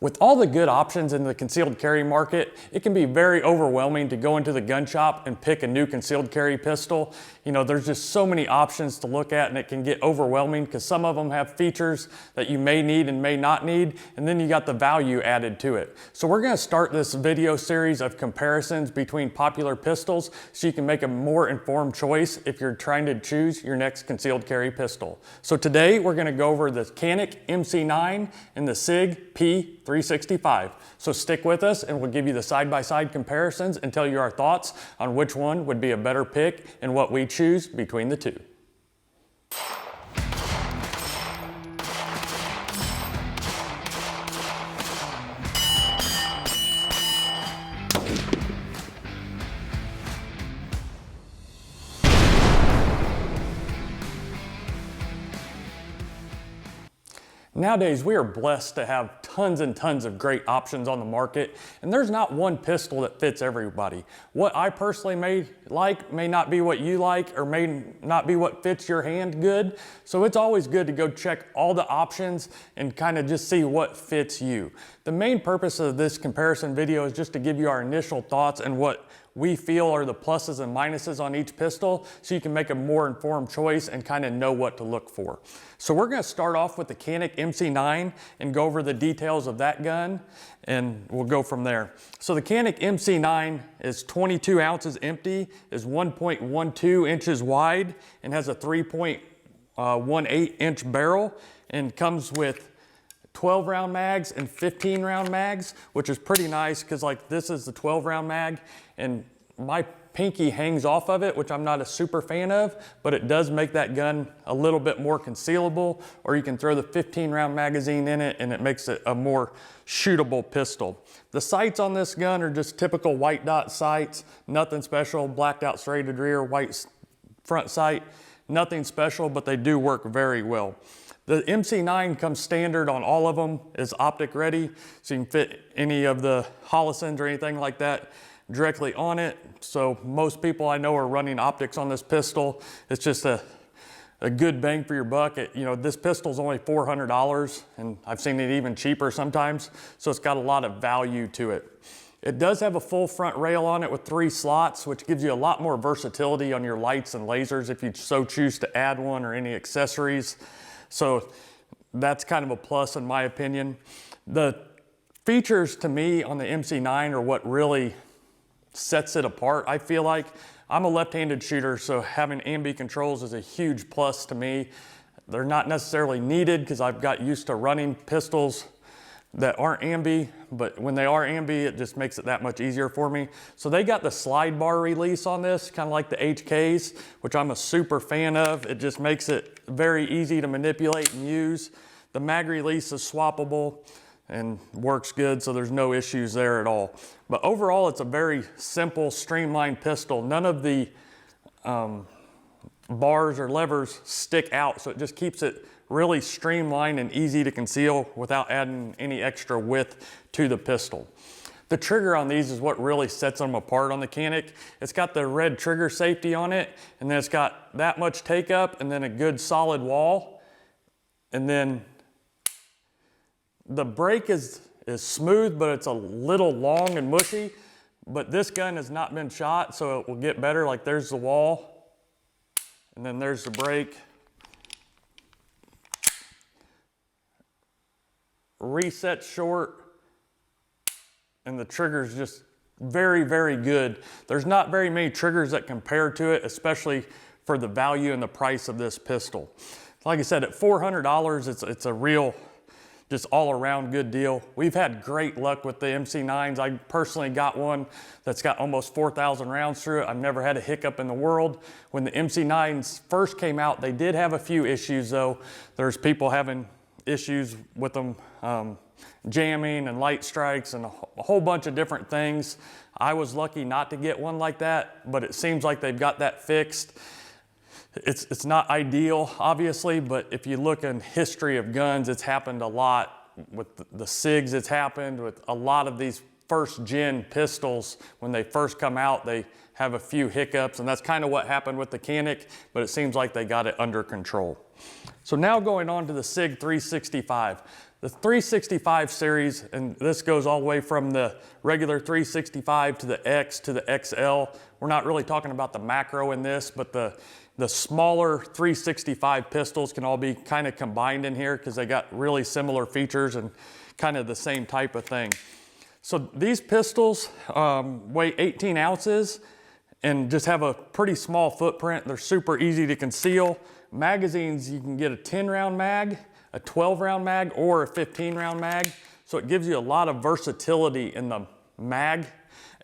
With all the good options in the concealed carry market, it can be very overwhelming to go into the gun shop and pick a new concealed carry pistol. You know, there's just so many options to look at, and it can get overwhelming because some of them have features that you may need and may not need, and then you got the value added to it. So we're going to start this video series of comparisons between popular pistols so you can make a more informed choice if you're trying to choose your next concealed carry pistol. So today we're going to go over the Canik MC9 and the Sig P365. So stick with us and we'll give you the side-by-side comparisons and tell you our thoughts on which one would be a better pick and what we choose between the two. Nowadays, we are blessed to have tons and tons of great options on the market, and there's not one pistol that fits everybody. What I personally may not be what you like, or may not be what fits your hand good. So it's always good to go check all the options and kind of just see what fits you. The main purpose of this comparison video is just to give you our initial thoughts and what we feel are the pluses and minuses on each pistol so you can make a more informed choice and kind of know what to look for. So we're going to start off with the Canik MC9 and go over the details of that gun, and we'll go from there. So the Canik MC9 is 22 ounces empty, is 1.12 inches wide, and has a 3.18 inch barrel, and comes with 12 round mags and 15 round mags, which is pretty nice because like this is the 12 round mag and my pinky hangs off of it, which I'm not a super fan of, but it does make that gun a little bit more concealable, or you can throw the 15 round magazine in it and it makes it a more shootable pistol. The sights on this gun are just typical white dot sights, nothing special, blacked out serrated rear, white front sight, nothing special, but they do work very well. The MC9 comes standard on all of them, is optic ready, so you can fit any of the Hollisons or anything like that directly on it. So most people I know are running optics on this pistol. It's just a good bang for your buck. You know, this pistol is only $400, and I've seen it even cheaper sometimes, so it's got a lot of value to it. It does have a full front rail on it with 3 slots, which gives you a lot more versatility on your lights and lasers if you so choose to add one or any accessories. So that's kind of a plus in my opinion. The features to me on the MC9 are what really sets it apart. I feel like I'm a left-handed shooter, so having ambi controls is a huge plus to me. They're not necessarily needed because I've got used to running pistols that aren't ambi, but when they are ambi, it just makes it that much easier for me. So they got the slide bar release on this, kind of like the HKs, which I'm a super fan of. It just makes it very easy to manipulate and use. The mag release is swappable and works good, so there's no issues there at all. But overall, it's a very simple, streamlined pistol. None of the bars or levers stick out, so it just keeps it really streamlined and easy to conceal without adding any extra width to the pistol. The trigger on these is what really sets them apart on the Canik. It's got the red trigger safety on it, and then it's got that much take up and then a good solid wall. And then the brake is smooth, but it's a little long and mushy. But this gun has not been shot, so it will get better. Like there's the wall, and then there's the brake. Reset short, and the trigger's just very, very good. There's not very many triggers that compare to it, especially for the value and the price of this pistol. Like I said, at $400, it's a real, just all around good deal. We've had great luck with the MC9s. I personally got one that's got almost 4,000 rounds through it. I've never had a hiccup in the world. When the MC9s first came out, they did have a few issues though. There's people having issues with them jamming and light strikes and a whole bunch of different things. I was lucky not to get one like that, but it seems like they've got that fixed. It's not ideal, obviously, but if you look in history of guns, it's happened a lot. With the SIGs, it's happened. With a lot of these first gen pistols, when they first come out, they have a few hiccups, and that's kind of what happened with the Canik, but it seems like they got it under control. So now going on to the Sig 365. The 365 series, and this goes all the way from the regular 365 to the X to the XL. We're not really talking about the macro in this, but the smaller 365 pistols can all be kind of combined in here because they got really similar features and kind of the same type of thing. So these pistols weigh 18 ounces and just have a pretty small footprint. They're super easy to conceal. Magazines, you can get a 10 round mag, a 12 round mag, or a 15 round mag. So it gives you a lot of versatility in the mag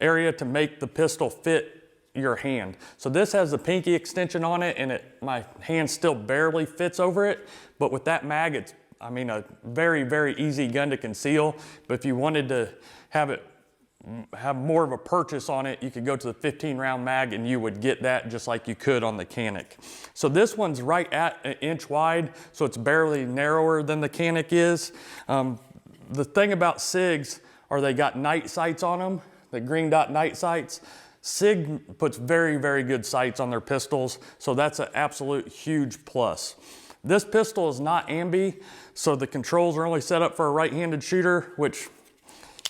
area to make the pistol fit your hand. So this has the pinky extension on it, and my hand still barely fits over it. But with that mag, it's, I mean, a very, very easy gun to conceal. But if you wanted to have more of a purchase on it, you could go to the 15 round mag and you would get that just like you could on the Canik. So this one's right at an inch wide, so it's barely narrower than the Canik is. The thing about Sigs are they got night sights on them, the green dot night sights. Sig puts very, very good sights on their pistols, so that's an absolute huge plus. This pistol is not ambi, so the controls are only set up for a right-handed shooter, which,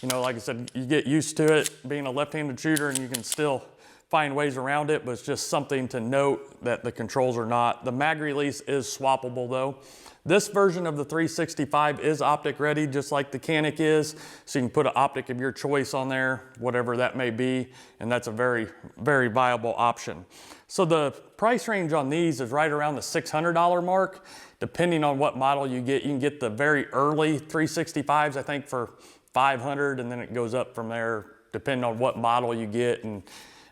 you know, like I said, you get used to it being a left-handed shooter and you can still find ways around it, but it's just something to note that the controls are not. The mag release is swappable though. This version of the 365 is optic ready, just like the Canik is. So you can put an optic of your choice on there, whatever that may be. And that's a very, very viable option. So the price range on these is right around the $600 mark. Depending on what model you can get the very early 365s, I think for $500, and then it goes up from there, depending on what model you get and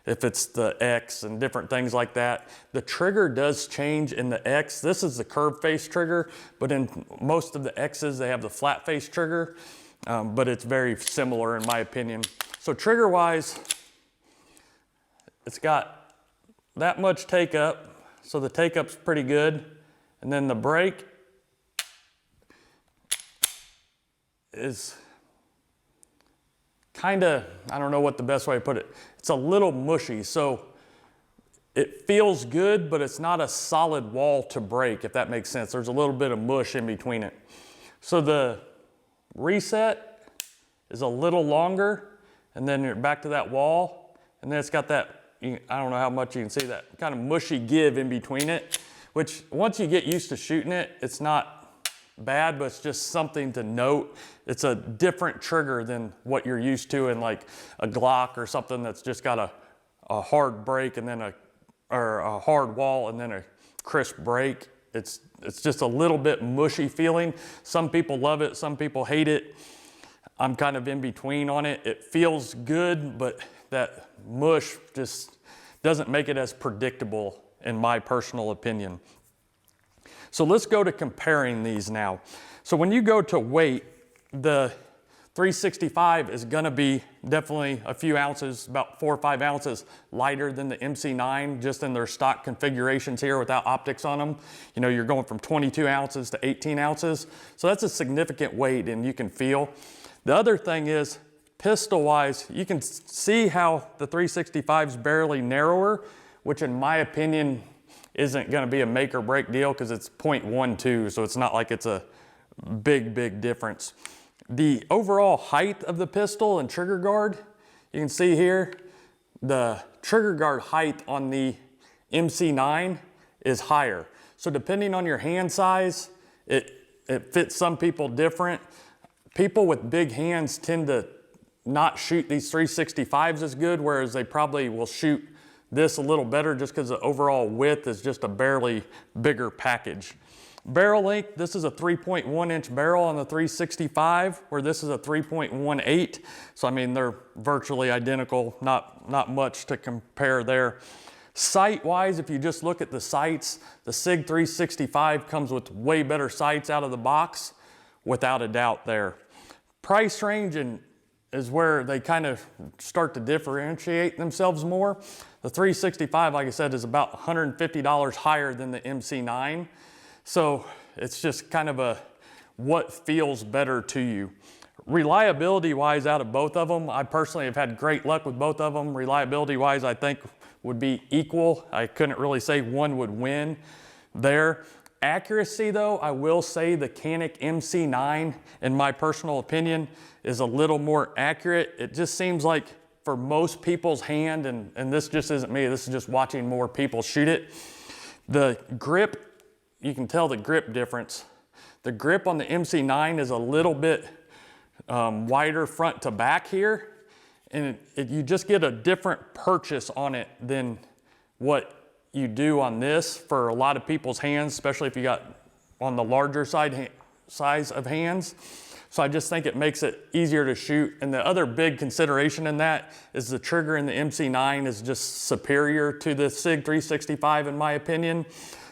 if it's the X and different things like that. The trigger does change in the X. This is the curved face trigger, but in most of the X's, they have the flat face trigger, but it's very similar in my opinion. So trigger wise, it's got that much take up, so the take up's pretty good. And then the brake is kind of, I don't know what the best way to put it. It's a little mushy, so it feels good, but it's not a solid wall to break, if that makes sense. There's a little bit of mush in between it. So the reset is a little longer, and then you're back to that wall, and then it's got that, I don't know how much you can see that kind of mushy give in between it, which once you get used to shooting it, it's not bad, but it's just something to note. It's a different trigger than what you're used to in like a Glock or something that's just got a hard break and then a hard wall and then a crisp break. It's just a little bit mushy feeling. Some people love it, some people hate it. I'm kind of in between on it. It feels good, but that mush just doesn't make it as predictable in my personal opinion. So let's go to comparing these now. So when you go to weight, the 365 is gonna be definitely a few ounces, about 4 or 5 ounces lighter than the MC9, just in their stock configurations here without optics on them. You know, you're going from 22 ounces to 18 ounces. So that's a significant weight and you can feel. The other thing is, pistol wise, you can see how the 365 is barely narrower, which in my opinion, isn't gonna be a make or break deal because it's 0.12, so it's not like it's a big, big difference. The overall height of the pistol and trigger guard, you can see here, the trigger guard height on the MC9 is higher. So depending on your hand size, it fits some people different. People with big hands tend to not shoot these 365s as good, whereas they probably will shoot this a little better just because the overall width is just a barely bigger package. Barrel length, this is a 3.1 inch barrel on the 365, where this is a 3.18. So I mean, they're virtually identical, not much to compare there. Sight wise, if you just look at the sights, the Sig 365 comes with way better sights out of the box, without a doubt there. Price range is where they kind of start to differentiate themselves more. The 365, like I said, is about $150 higher than the MC9. So it's just kind of what feels better to you. Reliability wise, out of both of them, I personally have had great luck with both of them. Reliability wise, I think would be equal. I couldn't really say one would win there. Accuracy though, I will say the Canik MC9, in my personal opinion, is a little more accurate. It just seems like for most people's hand, and this just isn't me, this is just watching more people shoot it, the grip, you can tell the grip difference. The grip on the MC9 is a little bit wider front to back here, and you just get a different purchase on it than what you do on this for a lot of people's hands, especially if you got on the larger size of hands. So I just think it makes it easier to shoot. And the other big consideration in that is the trigger in the MC9 is just superior to the Sig 365 in my opinion.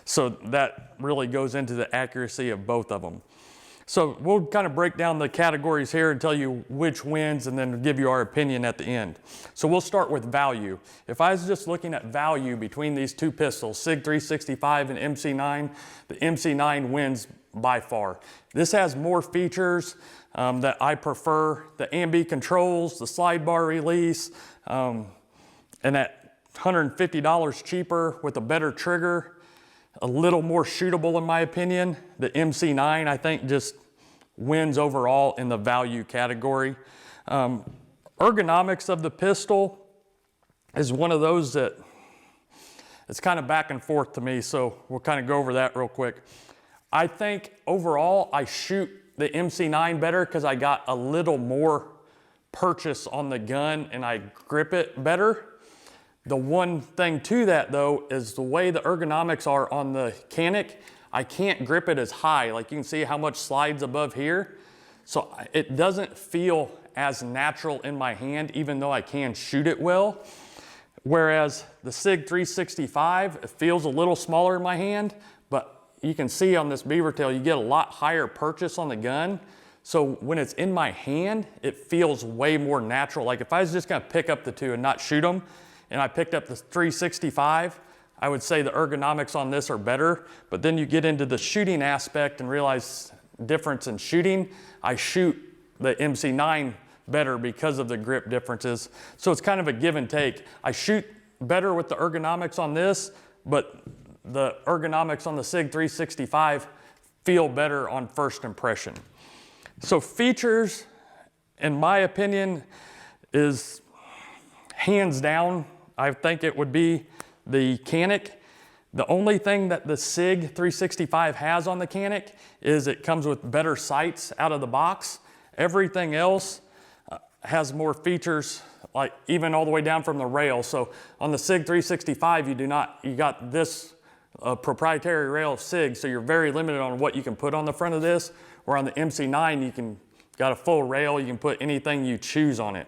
So that really goes into the accuracy of both of them. So we'll kind of break down the categories here and tell you which wins and then give you our opinion at the end. So we'll start with value. If I was just looking at value between these two pistols, Sig 365 and MC9, the MC9 wins by far. This has more features that I prefer. The ambi controls, the slide bar release, and at $150 cheaper with a better trigger, a little more shootable in my opinion. The MC9 I think just wins overall in the value category. Ergonomics of the pistol is one of those that it's kind of back and forth to me, so we'll kind of go over that real quick. I think overall I shoot the MC9 better because I got a little more purchase on the gun and I grip it better. The one thing to that though is the way the ergonomics are on the Canik, I can't grip it as high. Like you can see how much slides above here. So it doesn't feel as natural in my hand even though I can shoot it well. Whereas the Sig 365, it feels a little smaller in my hand, but you can see on this beaver tail, you get a lot higher purchase on the gun. So when it's in my hand, it feels way more natural. Like if I was just gonna pick up the two and not shoot them, and I picked up the 365, I would say the ergonomics on this are better, but then you get into the shooting aspect and realize difference in shooting. I shoot the MC9 better because of the grip differences. So it's kind of a give and take. I shoot better with the ergonomics on this, but the ergonomics on the Sig 365 feel better on first impression. So features, in my opinion, is hands down, I think it would be the Canik. The only thing that the Sig 365 has on the Canik is it comes with better sights out of the box. Everything else has more features, like even all the way down from the rail. So on the Sig 365, you got this proprietary rail of Sig, so you're very limited on what you can put on the front of this. Where on the MC9, got a full rail, you can put anything you choose on it.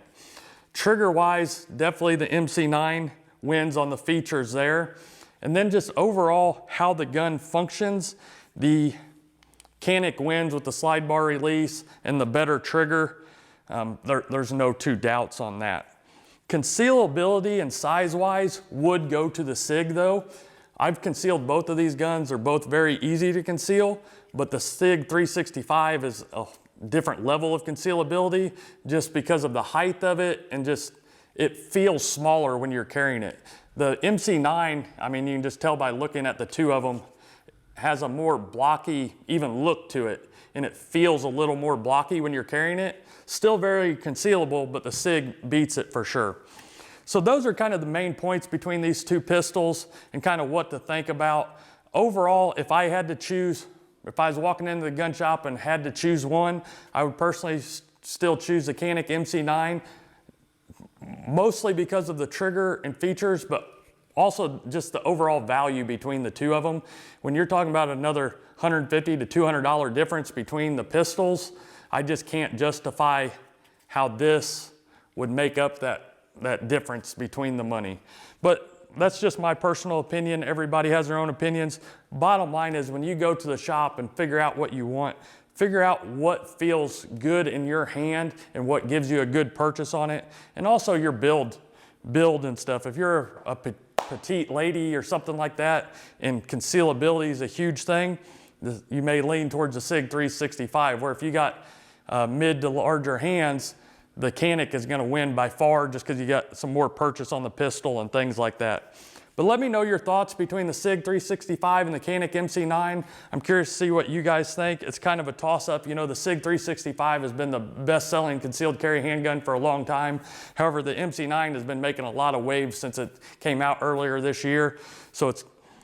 Trigger wise, definitely the MC9 wins on the features there. And then just overall how the gun functions, the Canik wins with the slide bar release and the better trigger. There's no two doubts on that. Concealability and size wise would go to the Sig though. I've concealed both of these guns. They're both very easy to conceal, but the Sig 365 is a different level of concealability just because of the height of it and just it feels smaller when you're carrying it. The MC9, I mean, you can just tell by looking at the two of them, has a more blocky even look to it, and it feels a little more blocky when you're carrying it. Still very concealable, but the Sig beats it for sure. So those are kind of the main points between these two pistols and kind of what to think about. Overall, if I had to choose, if I was walking into the gun shop and had to choose one, I would personally still choose the Canik MC9, mostly because of the trigger and features, but also just the overall value between the two of them. When you're talking about another $150 to $200 difference between the pistols, I just can't justify how this would make up that difference between the money. But that's just my personal opinion. Everybody has their own opinions. Bottom line is when you go to the shop and figure out what you want, figure out what feels good in your hand and what gives you a good purchase on it. And also your build and stuff. If you're a petite lady or something like that and concealability is a huge thing, you may lean towards the Sig 365, where if you got mid to larger hands, the Canik is gonna win by far just because you got some more purchase on the pistol and things like that. But let me know your thoughts between the Sig 365 and the Canik MC9. I'm curious to see what you guys think. It's kind of a toss-up. You know, the Sig 365 has been the best-selling concealed carry handgun for a long time. However, the MC9 has been making a lot of waves since it came out earlier this year. So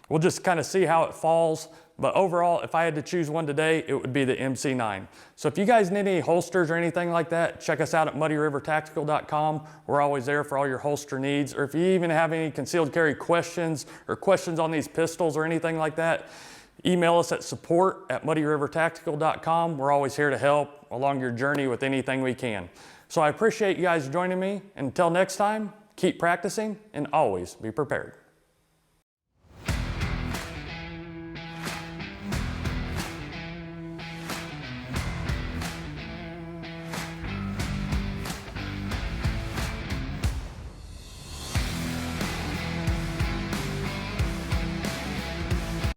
we'll just kind of see how it falls. But overall, if I had to choose one today, it would be the MC9. So if you guys need any holsters or anything like that, check us out at muddyrivertactical.com. We're always there for all your holster needs. Or if you even have any concealed carry questions or questions on these pistols or anything like that, email us at support@muddyrivertactical.com. We're always here to help along your journey with anything we can. So I appreciate you guys joining me. Until next time, keep practicing and always be prepared.